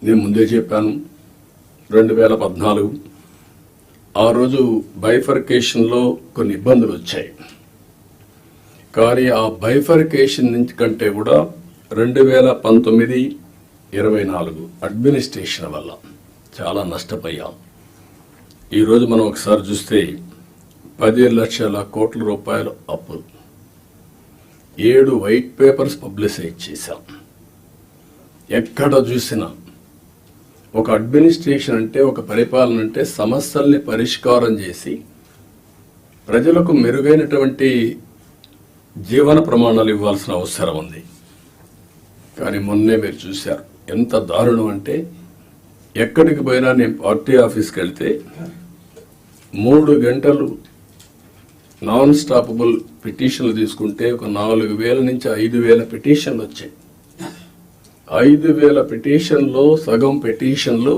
నేను ముందే చెప్పాను 2014 ఆ రోజు బైఫర్కేషన్లో కొన్ని ఇబ్బందులు వచ్చాయి. కానీ ఆ బైఫర్కేషన్ నుంచి కంటే కూడా 2019-24 అడ్మినిస్ట్రేషన్ వల్ల చాలా నష్టపోయాం. ఈరోజు మనం ఒకసారి చూస్తే 10 లక్షల కోట్ల రూపాయలు అప్పు, 7 వైట్ పేపర్స్ పబ్లిసైజ్ చేశాం. ఎక్కడ చూసినా ఒక అడ్మినిస్ట్రేషన్ అంటే, ఒక పరిపాలన అంటే సమస్యల్ని పరిష్కారం చేసి ప్రజలకు మెరుగైనటువంటి జీవన ప్రమాణాలు ఇవ్వాల్సిన అవసరం ఉంది. కానీ మొన్నే మీరు చూశారు ఎంత దారుణం అంటే, ఎక్కడికి పోయినా నేను పార్టీ ఆఫీస్కి వెళ్తే 3 గంటలు నాన్ స్టాపబుల్ పిటిషన్లు తీసుకుంటే ఒక 4,000 నుంచి 5,000 పిటిషన్లు వచ్చాయి. 5,000 పిటిషన్లో సగం పిటిషన్లు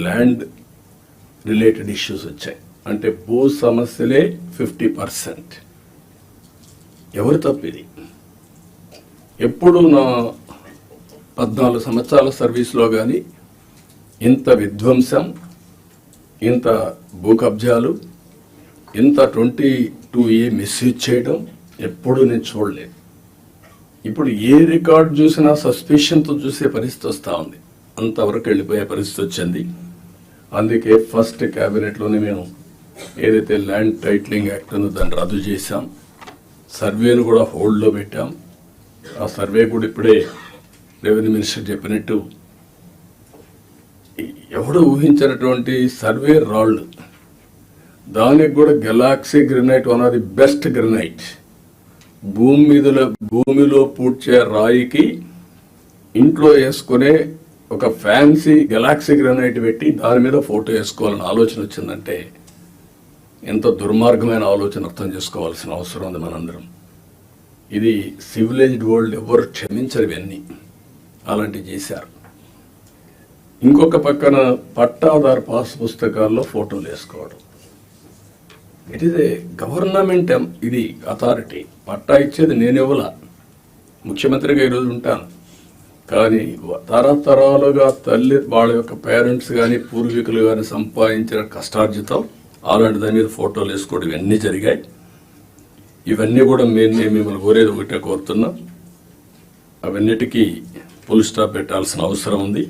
ల్యాండ్ రిలేటెడ్ ఇష్యూస్ వచ్చాయి. అంటే భూ సమస్యలే 50%. ఎవరు తప్పిది? ఎప్పుడు నా 14 సంవత్సరాల సర్వీస్లో కానీ ఇంత విధ్వంసం, ఇంత భూ కబ్జాలు, ఇంత 22A మిస్యూజ్ చేయడం ఎప్పుడు నేను చూడలేదు. ఇప్పుడు ఏ రికార్డు చూసినా సస్పిషన్తో చూసే పరిస్థితి వస్తూ ఉంది. అంతవరకు వెళ్ళిపోయే పరిస్థితి వచ్చింది. అందుకే ఫస్ట్ క్యాబినెట్లోనే మేము ఏదైతే ల్యాండ్ టైటిలింగ్ యాక్ట్ ఉందో దాన్ని రద్దు చేశాం. సర్వేను కూడా హోల్డ్లో పెట్టాం. ఆ సర్వే కూడా ఇప్పుడే రెవెన్యూ మినిస్టర్ చెప్పినట్టు ఎవడు ఊహించినటువంటి సర్వే రాళ్ళు, దానికి కూడా Galaxy granite one of the best granite, భూమిలో పూడ్చే రాయికి ఇంట్లో వేసుకునే ఒక ఫ్యాన్సీ గెలాక్సీ గ్రెనైట్ పెట్టి దాని మీద ఫోటో వేసుకోవాలని ఆలోచన వచ్చిందంటే ఎంత దుర్మార్గమైన ఆలోచన అర్థం చేసుకోవాల్సిన అవసరం ఉంది మనందరం. ఇది సివిలైజ్డ్ వరల్డ్ ఎవరు క్షమించరు. ఇవన్నీ అలాంటివి చేశారు. ఇంకొక పక్కన పట్టాదారు పాస్ పుస్తకాల్లో ఫోటోలు వేసుకోవడం. ఇట్ ఈస్ ఏ గవర్నమెంట్, ఇది అథారిటీ. పట్టా ఇచ్చేది నేను ఇవ్వలా, ముఖ్యమంత్రిగా ఈరోజు ఉంటాను. కానీ తరతరాలుగా తల్లి వాళ్ళ యొక్క పేరెంట్స్ కానీ పూర్వీకులు కానీ సంపాదించిన కష్టార్జితం అలాంటి దాని మీద ఫోటోలు వేసుకోవడం ఇవన్నీ జరిగాయి. ఇవన్నీ కూడా నేను మిమ్మల్ని కోరేది ఒకటే కోరుతున్నా, అవన్నిటికీ ఫుల్ స్టాప్ పెట్టాల్సిన అవసరం ఉంది.